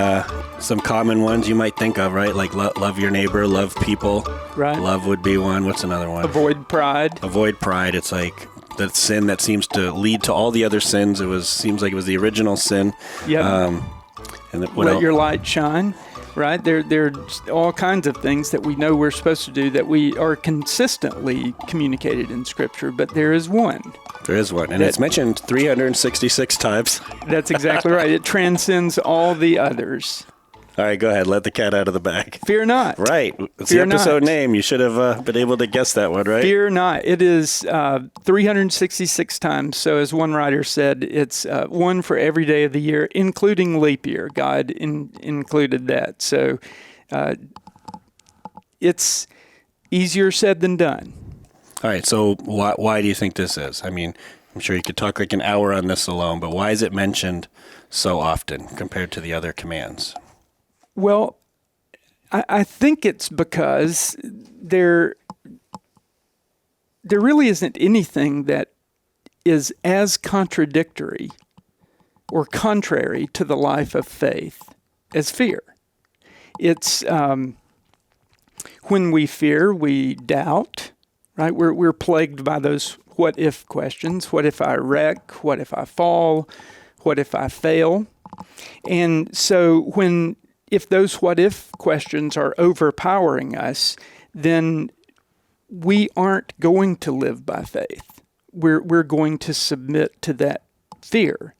some common ones you might think of, right? Like love your neighbor, love people. Right. Love would be one. What's another one? Avoid pride. Avoid pride. It's like the sin that seems to lead to all the other sins. Seems like it was the original sin. Yeah. And Let your light shine. Right? There's all kinds of things that we know we're supposed to do that we are consistently communicated in Scripture, but there is one. There is one, and it's mentioned 366 times. That's exactly right. It transcends all the others. All right, go ahead. Let the cat out of the bag. Fear not. Right. It's Fear the episode not. name. You should have been able to guess that one, right? Fear not. It is 366 times. So as one writer said, it's one for every day of the year, including leap year. God included that. So it's easier said than done. All right, so why do you think this is? I mean, I'm sure you could talk like an hour on this alone, but why is it mentioned so often compared to the other commands? Well, I think it's because there really isn't anything that is as contradictory or contrary to the life of faith as fear. It's when we fear, we doubt. Right, we're plagued by those what if questions. What if I wreck? What if I fall? What if I fail? And so if those what if questions are overpowering us, then we aren't going to live by faith. We're going to submit to that fear.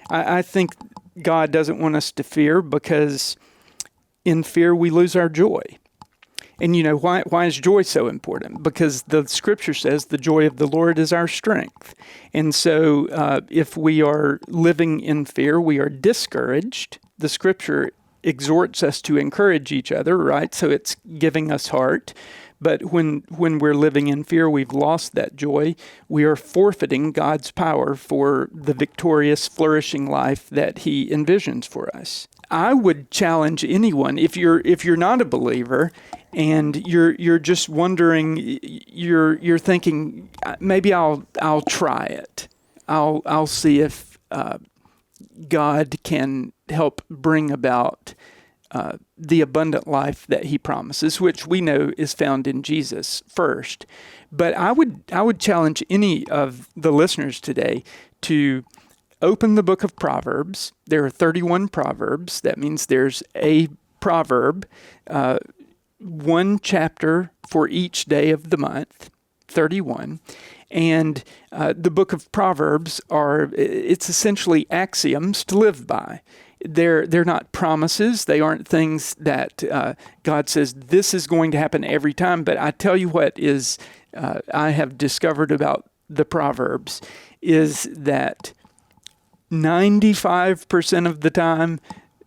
I think God doesn't want us to fear because in fear we lose our joy. And you know, why is joy so important? Because the Scripture says the joy of the Lord is our strength. And so if we are living in fear, we are discouraged. The Scripture exhorts us to encourage each other, right? So it's giving us heart. But when we're living in fear, we've lost that joy. We are forfeiting God's power for the victorious, flourishing life that He envisions for us. I would challenge anyone, if you're not a believer and you're just wondering, you're thinking maybe I'll try it. I'll see if God can help bring about the abundant life that He promises, which we know is found in Jesus first. But I would challenge any of the listeners today to open the book of Proverbs. There are 31 Proverbs. That means there's a proverb, one chapter for each day of the month, 31. And the book of Proverbs it's essentially axioms to live by. They're not promises. They aren't things that God says this is going to happen every time. But I tell you what is I have discovered about the Proverbs is that 95% of the time,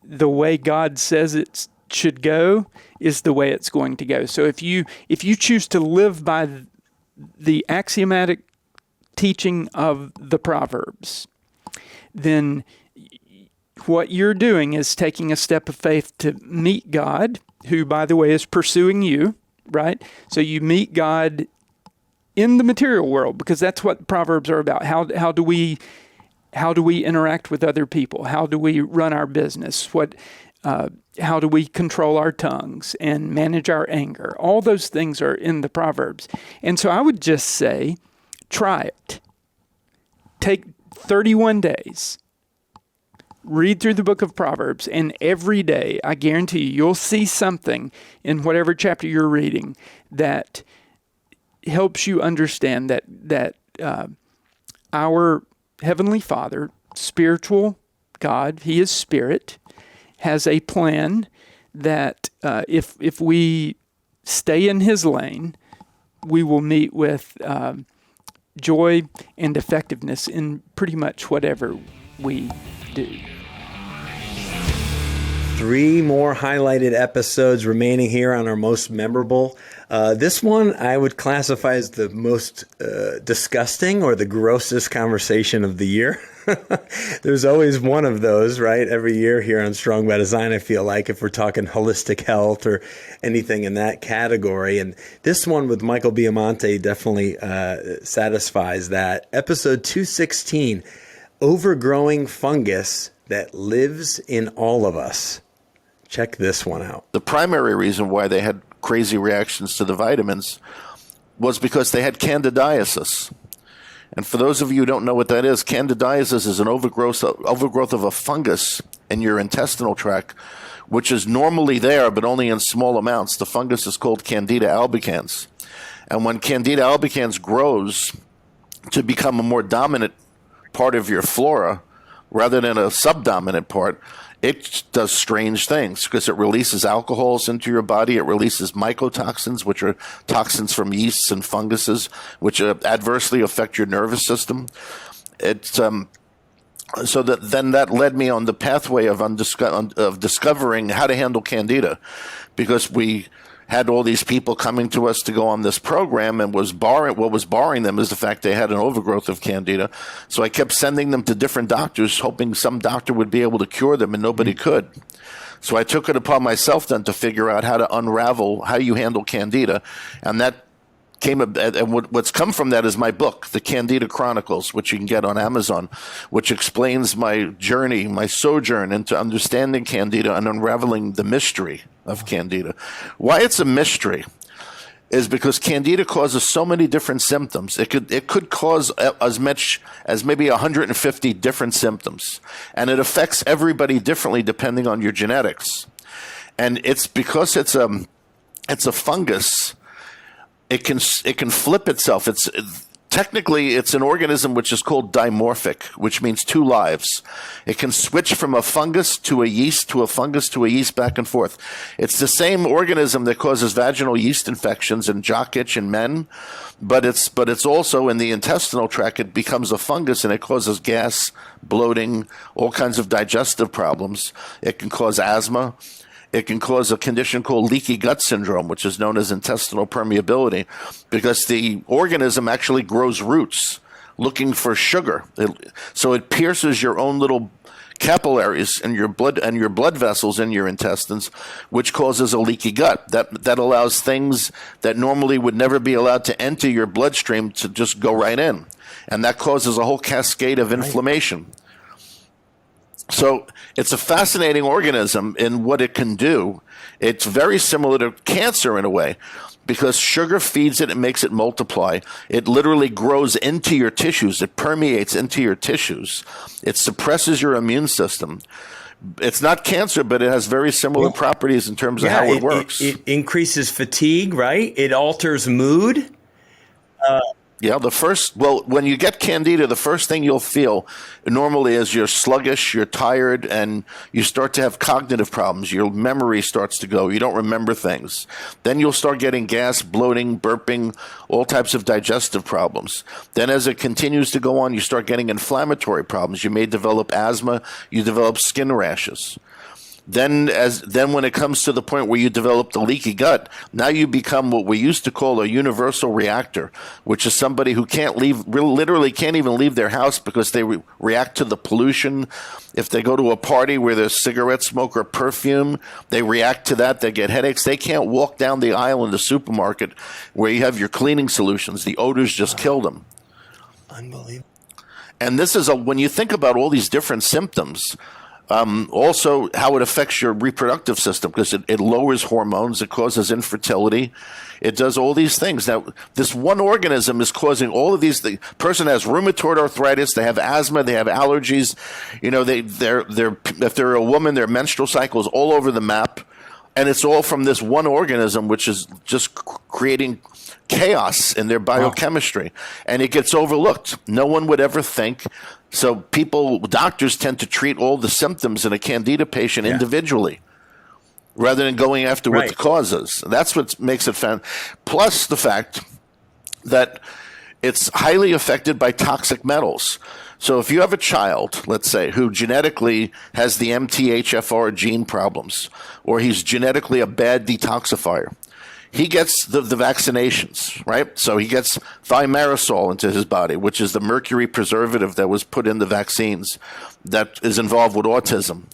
the way God says it should go is the way it's going to go. So if you choose to live by the axiomatic teaching of the Proverbs, then what you're doing is taking a step of faith to meet God, who, by the way, is pursuing you, right? So you meet God in the material world, because that's what Proverbs are about. How do we interact with other people? How do we run our business? How do we control our tongues and manage our anger? All those things are in the Proverbs. And so I would just say, try it. Take 31 days. Read through the book of Proverbs, and every day, I guarantee you'll see something in whatever chapter you're reading that helps you understand that our Heavenly Father, spiritual God, He is spirit, has a plan that if we stay in His lane, we will meet with joy and effectiveness in pretty much whatever we do. 3 more highlighted episodes remaining here on our most memorable. This one I would classify as the most disgusting or the grossest conversation of the year. There's always one of those, right? Every year here on Strong by Design, I feel like, if we're talking holistic health or anything in that category. And this one with Michael Biamonte definitely satisfies that. Episode 216, Overgrowing Fungus That Lives in All of Us. Check this one out. The primary reason why they had crazy reactions to the vitamins was because they had candidiasis. And for those of you who don't know what that is, candidiasis is an overgrowth of a fungus in your intestinal tract, which is normally there, but only in small amounts. The fungus is called Candida albicans. And when Candida albicans grows to become a more dominant part of your flora, rather than a subdominant part, it does strange things because it releases alcohols into your body. It releases mycotoxins, which are toxins from yeasts and funguses, which adversely affect your nervous system. So that led me on the pathway of discovering how to handle Candida, because we had all these people coming to us to go on this program, and what was barring them is the fact they had an overgrowth of Candida. So I kept sending them to different doctors, hoping some doctor would be able to cure them, and nobody could. So I took it upon myself then to figure out how to unravel how you handle Candida, and that and what's come from that is my book, The Candida Chronicles, which you can get on Amazon, which explains my journey, my sojourn into understanding Candida and unraveling the mystery of Candida. Why it's a mystery is because Candida causes so many different symptoms. It could cause as much as maybe 150 different symptoms, and it affects everybody differently depending on your genetics. And it's because it's a fungus. It can flip itself. Technically, it's an organism which is called dimorphic, which means 2 lives. It can switch from a fungus to a yeast to a fungus to a yeast, back and forth. It's the same organism that causes vaginal yeast infections and jock itch in men, but it's also in the intestinal tract. It becomes a fungus and it causes gas, bloating, all kinds of digestive problems. It can cause asthma. It can cause a condition called leaky gut syndrome, which is known as intestinal permeability, because the organism actually grows roots looking for sugar. So it pierces your own little capillaries and your blood vessels in your intestines, which causes a leaky gut. That allows things that normally would never be allowed to enter your bloodstream to just go right in. And that causes a whole cascade of inflammation. So it's a fascinating organism in what it can do. It's very similar to cancer in a way, because sugar feeds it and makes it multiply. It literally grows into your tissues. It permeates into your tissues. It suppresses your immune system. It's not cancer, but it has very similar properties in terms of how it works. It increases fatigue, right? It alters mood. When you get Candida, the first thing you'll feel normally is you're sluggish, you're tired, and you start to have cognitive problems. Your memory starts to go. You don't remember things. Then you'll start getting gas, bloating, burping, all types of digestive problems. Then as it continues to go on, you start getting inflammatory problems. You may develop asthma. You develop skin rashes. Then when it comes to the point where you develop the leaky gut, now you become what we used to call a universal reactor, which is somebody who literally can't even leave their house because they react to the pollution. If they go to a party where there's cigarette smoke or perfume, they react to that. They get headaches. They can't walk down the aisle in the supermarket where you have your cleaning solutions. The odors just kill them. Unbelievable. And this is when you think about all these different symptoms, also how it affects your reproductive system, because it lowers hormones, it causes infertility, it does all these things. Now, this one organism is causing all of these things. Person has rheumatoid arthritis, they have asthma, they have allergies. You know, if they're a woman, their menstrual cycle is all over the map, and it's all from this one organism, which is just creating chaos in their biochemistry, and it gets overlooked. No one would ever think. So doctors tend to treat all the symptoms in a Candida patient individually, rather than going after what the cause is. That's what makes it fun. Plus the fact that it's highly affected by toxic metals. So if you have a child, let's say, who genetically has the MTHFR gene problems, or he's genetically a bad detoxifier, he gets the vaccinations, right? So he gets thimerosal into his body, which is the mercury preservative that was put in the vaccines that is involved with autism.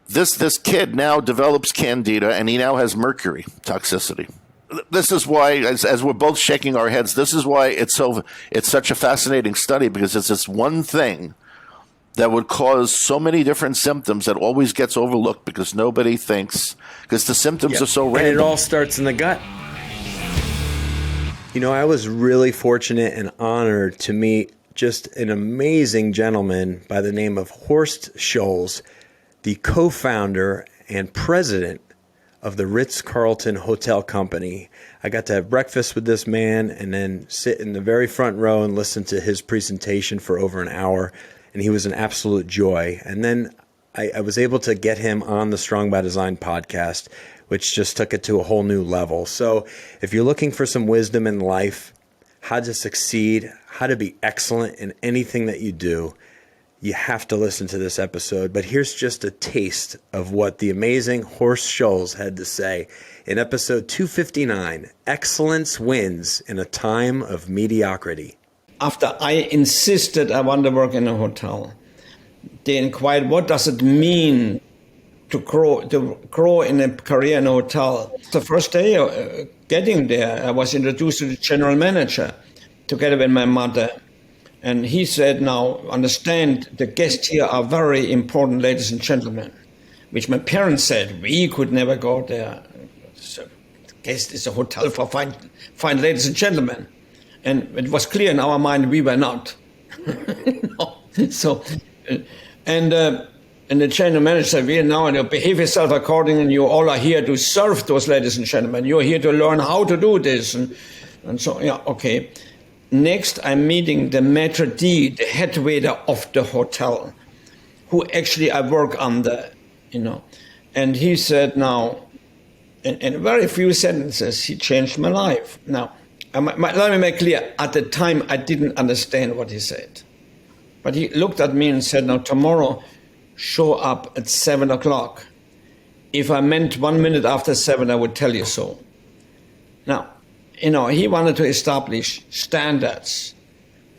This kid now develops candida, and he now has mercury toxicity. This is why, as we're both shaking our heads, this is why it's such a fascinating study, because it's this one thing that would cause so many different symptoms that always gets overlooked because nobody thinks, because the symptoms are so random. And it all starts in the gut. You know, I was really fortunate and honored to meet just an amazing gentleman by the name of Horst Schulze, the co-founder and president of the Ritz-Carlton Hotel Company. I got to have breakfast with this man and then sit in the very front row and listen to his presentation for over an hour. And he was an absolute joy. And then I was able to get him on the Strong by Design podcast, which just took it to a whole new level. So if you're looking for some wisdom in life, how to succeed, how to be excellent in anything that you do, you have to listen to this episode. But here's just a taste of what the amazing Horst Schulze had to say in episode 259, Excellence Wins in a Time of Mediocrity. After I insisted I want to work in a hotel, they inquired, what does it mean to grow in a career in a hotel? The first day getting there, I was introduced to the general manager together with my mother. And he said, now, understand, the guests here are very important, ladies and gentlemen, which my parents said, we could never go there. So, the guest is a hotel for fine ladies and gentlemen. And it was clear in our mind we were not. No. So, and the general manager said, "We now behave yourself accordingly, and you all are here to serve those ladies and gentlemen. You're here to learn how to do this." And so, yeah, okay. Next, I'm meeting the maitre d', the head waiter of the hotel, who actually I work under, And he said, now, in very few sentences, he changed my life. Now, let me make clear, at the time I didn't understand what he said. But he looked at me and said, now tomorrow, show up at 7 o'clock. If I meant 1 minute after 7, I would tell you so. Now, he wanted to establish standards,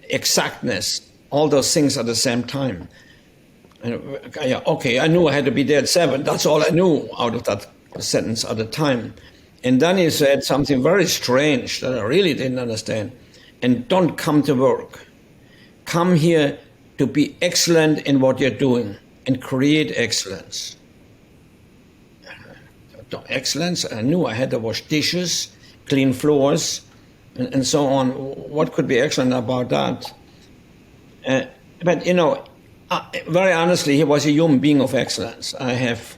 exactness, all those things at the same time. And, okay, I knew I had to be there at 7. That's all I knew out of that sentence at the time. And then he said something very strange that I really didn't understand. And don't come to work. Come here to be excellent in what you're doing and create excellence. Excellence, I knew I had to wash dishes, clean floors, and so on. What could be excellent about that? But, very honestly, he was a human being of excellence. I have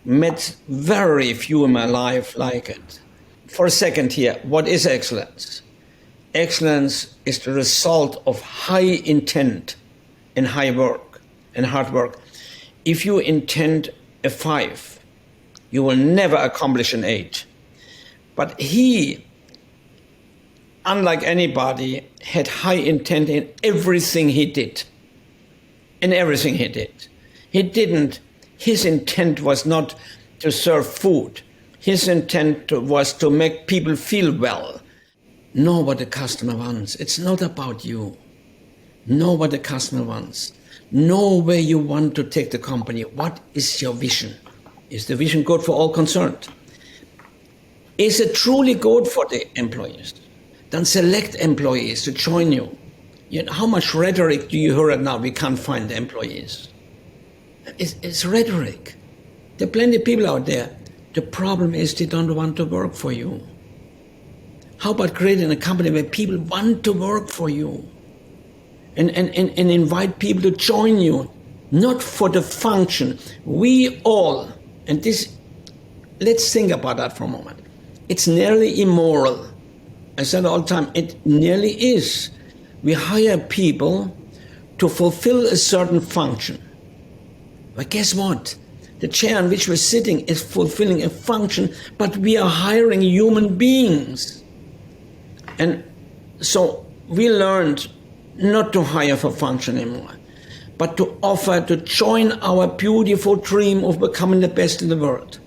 met very few in my life like it. For a second here, what is excellence? Excellence is the result of high intent and high work and hard work. If you intend a 5, you will never accomplish an 8. But he, unlike anybody, had high intent in everything he did. In everything he did. His intent was not to serve food. His intent was to make people feel well. Know what the customer wants. It's not about you. Know what the customer wants. Know where you want to take the company. What is your vision? Is the vision good for all concerned? Is it truly good for the employees? Then select employees to join you. How much rhetoric do you hear right now? We can't find the employees. It's rhetoric. There are plenty of people out there. The problem is they don't want to work for you. How about creating a company where people want to work for you and invite people to join you, not for the function. We all, and this, let's think about that for a moment. It's nearly immoral. I said all the time, it nearly is. We hire people to fulfill a certain function. But guess what? The chair on which we're sitting is fulfilling a function, but we are hiring human beings. And so we learned not to hire for function anymore, but to offer to join our beautiful dream of becoming the best in the world.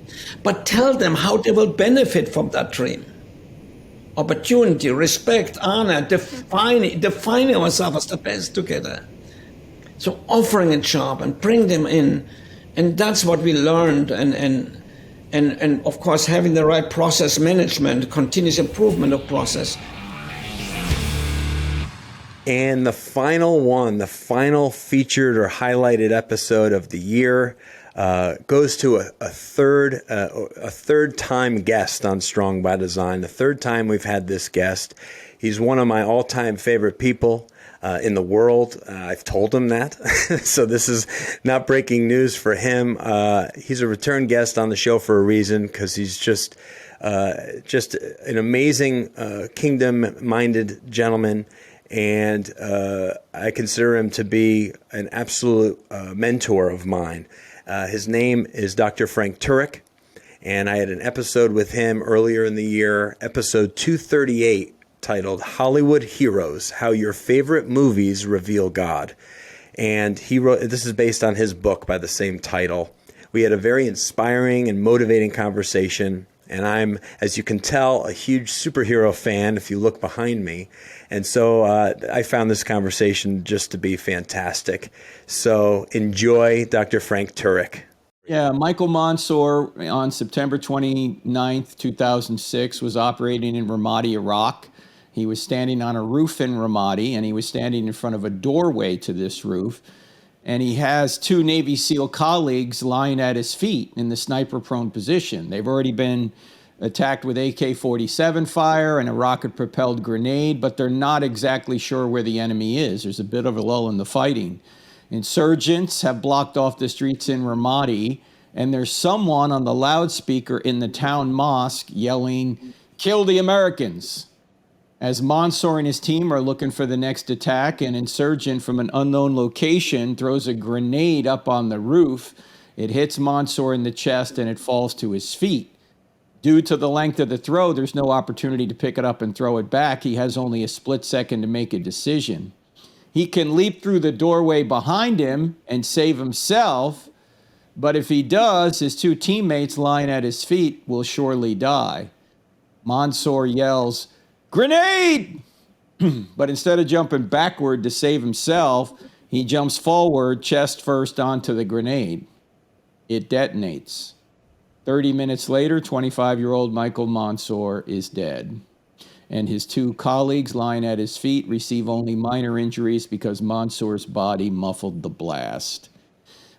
But tell them how they will benefit from that dream. Opportunity, respect, honor, defining ourselves as the best together. So offering a job and bring them in, and that's what we learned. And of course, having the right process management, continuous improvement of process. And the final one, the final featured or highlighted episode of the year, goes to a third time guest on Strong by Design. The third time we've had this guest. He's one of my all-time favorite people in the world. I've told him that. So this is not breaking news for him. He's a return guest on the show for a reason, because he's just an amazing kingdom-minded gentleman. And I consider him to be an absolute mentor of mine. His name is Dr. Frank Turek, and I had an episode with him earlier in the year, episode 238, titled Hollywood Heroes, How Your Favorite Movies Reveal God. And he wrote, this is based on his book by the same title. We had a very inspiring and motivating conversation. And I'm, as you can tell, a huge superhero fan if you look behind me. And so I found this conversation just to be fantastic. So enjoy Dr. Frank Turek. Yeah, Michael Mansour on September 29th, 2006 was operating in Ramadi, Iraq. He was standing on a roof in Ramadi, and he was standing in front of a doorway to this roof. And he has two Navy SEAL colleagues lying at his feet in the sniper-prone position. They've already been attacked with AK-47 fire and a rocket-propelled grenade, but they're not exactly sure where the enemy is. There's a bit of a lull in the fighting. Insurgents have blocked off the streets in Ramadi, and there's someone on the loudspeaker in the town mosque yelling, "Kill the Americans." As Mansour and his team are looking for the next attack, an insurgent from an unknown location throws a grenade up on the roof. It hits Mansour in the chest and it falls to his feet. Due to the length of the throw, there's no opportunity to pick it up and throw it back. He has only a split second to make a decision. He can leap through the doorway behind him and save himself, but if he does, his two teammates lying at his feet will surely die. Mansour yells, "Grenade!" But instead of jumping backward to save himself, he jumps forward chest first onto the grenade. It detonates. 30 minutes later, 25-year-old Michael Mansour is dead. And his two colleagues lying at his feet receive only minor injuries because Mansour's body muffled the blast.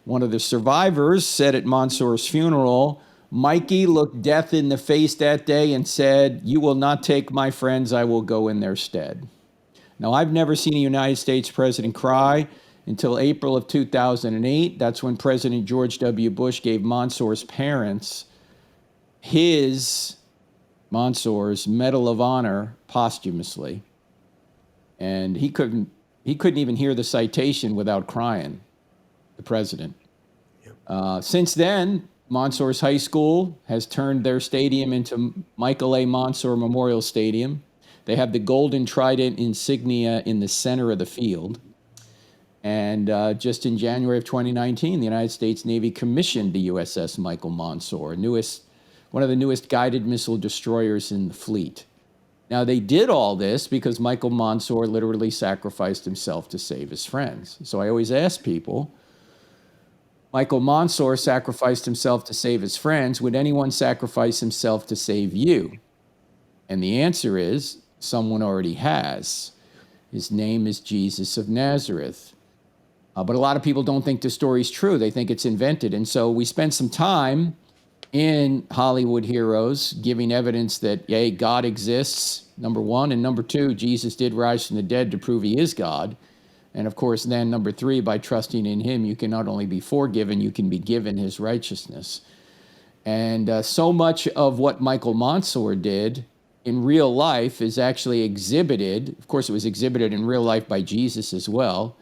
One of the survivors said at Mansour's funeral, "Mikey looked death in the face that day and said, 'You will not take my friends, I will go in their stead.'" Now, I've never seen a United States president cry until April of 2008. That's when President George W. Bush gave Mansour's parents Mansour's Medal of Honor posthumously. And he couldn't even hear the citation without crying, the president. Since then, Mansour's high school has turned their stadium into Michael A. Mansour Memorial Stadium. They have the golden trident insignia in the center of the field. And just in January of 2019, the United States Navy commissioned the USS Michael Mansour, one of the newest guided missile destroyers in the fleet. Now, they did all this because Michael Mansour literally sacrificed himself to save his friends. So I always ask people, Michael Mansour sacrificed himself to save his friends. Would anyone sacrifice himself to save you? And the answer is, someone already has. His name is Jesus of Nazareth. But a lot of people don't think the story's true. They think it's invented. And so we spent some time in Hollywood Heroes giving evidence that, yay, God exists, number one. And number two, Jesus did rise from the dead to prove he is God. And of course, then number three, by trusting in him, you can not only be forgiven, you can be given his righteousness. And so much of what Michael Mansour did in real life is actually exhibited. Of course, it was exhibited in real life by Jesus as well.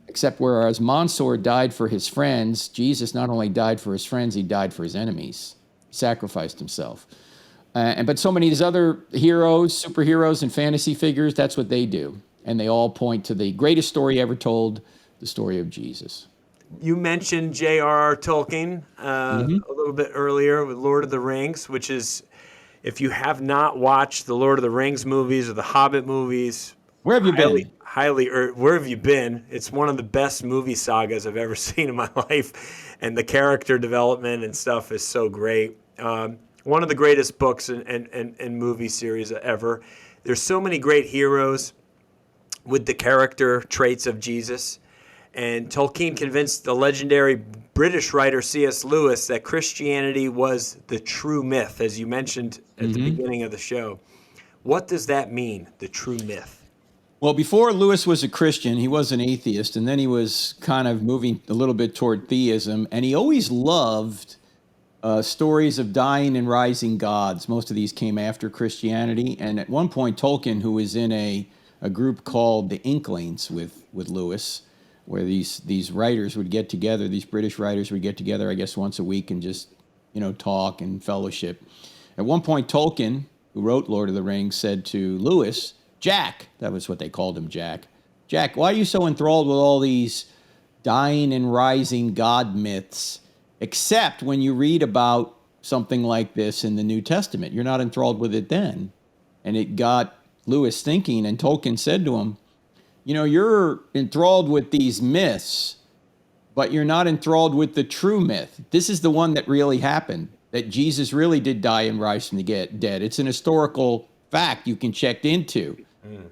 Except whereas Mansour died for his friends, Jesus not only died for his friends, he died for his enemies. He sacrificed himself. But so many of these other heroes, superheroes, and fantasy figures, that's what they do. and they all point to the greatest story ever told, the story of Jesus. You mentioned J.R.R. Tolkien a little bit earlier with Lord of the Rings, which is, if you have not watched the Lord of the Rings movies or the Hobbit movies, where have you been? Where have you been? It's one of the best movie sagas I've ever seen in my life, and the character development and stuff is so great. One of the greatest books and movie series ever. There's so many great heroes with the character traits of Jesus. And Tolkien convinced the legendary British writer C.S. Lewis that Christianity was the true myth, as you mentioned at the beginning of the show. What does that mean, the true myth? Well, before Lewis was a Christian, he was an atheist, and then he was kind of moving a little bit toward theism, and he always loved stories of dying and rising gods. Most of these came after Christianity, and at one point, Tolkien, who was in a group called the Inklings with Lewis, where these writers would get together, these British writers would get together, I guess, once a week and just, talk and fellowship. At one point, Tolkien, who wrote Lord of the Rings, said to Lewis, Jack, that was what they called him, Jack, why are you so enthralled with all these dying and rising god myths, except when you read about something like this in the New Testament? You're not enthralled with it then. And it got Lewis thinking, and Tolkien said to him, you're enthralled with these myths, but you're not enthralled with the true myth. This is the one that really happened, that Jesus really did die and rise from the dead. It's an historical fact you can check into.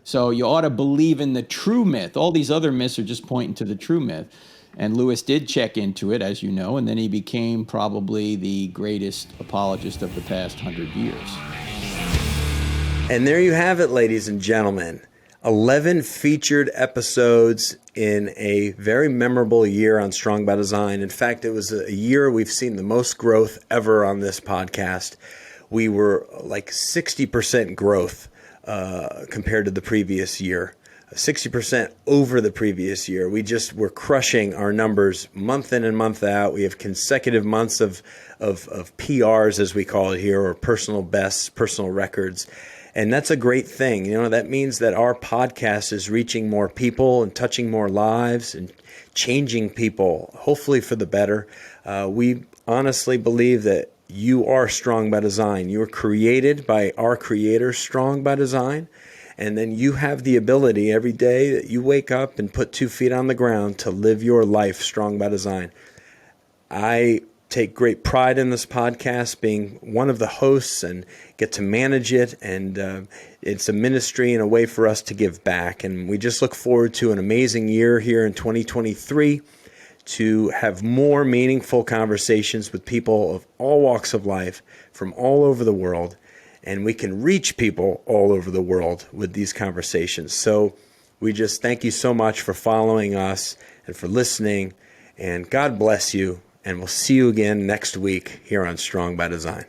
So you ought to believe in the true myth. All these other myths are just pointing to the true myth. And Lewis did check into it, as you know, and then he became probably the greatest apologist of the past 100 years. And there you have it, ladies and gentlemen. 11 featured episodes in a very memorable year on Strong by Design. In fact, it was a year we've seen the most growth ever on this podcast. We were like 60% growth compared to the previous year, 60% over the previous year. We just were crushing our numbers month in and month out. We have consecutive months of PRs, as we call it here, or personal bests, personal records. And that's a great thing. That means that our podcast is reaching more people and touching more lives and changing people, hopefully for the better. We honestly believe that you are strong by design. You are created by our Creator, strong by design. And then you have the ability every day that you wake up and put 2 feet on the ground to live your life strong by design. I take great pride in this podcast, being one of the hosts, and get to manage it. And it's a ministry and a way for us to give back. And we just look forward to an amazing year here in 2023 to have more meaningful conversations with people of all walks of life from all over the world. And we can reach people all over the world with these conversations. So we just thank you so much for following us and for listening. And God bless you. And we'll see you again next week here on Strong by Design.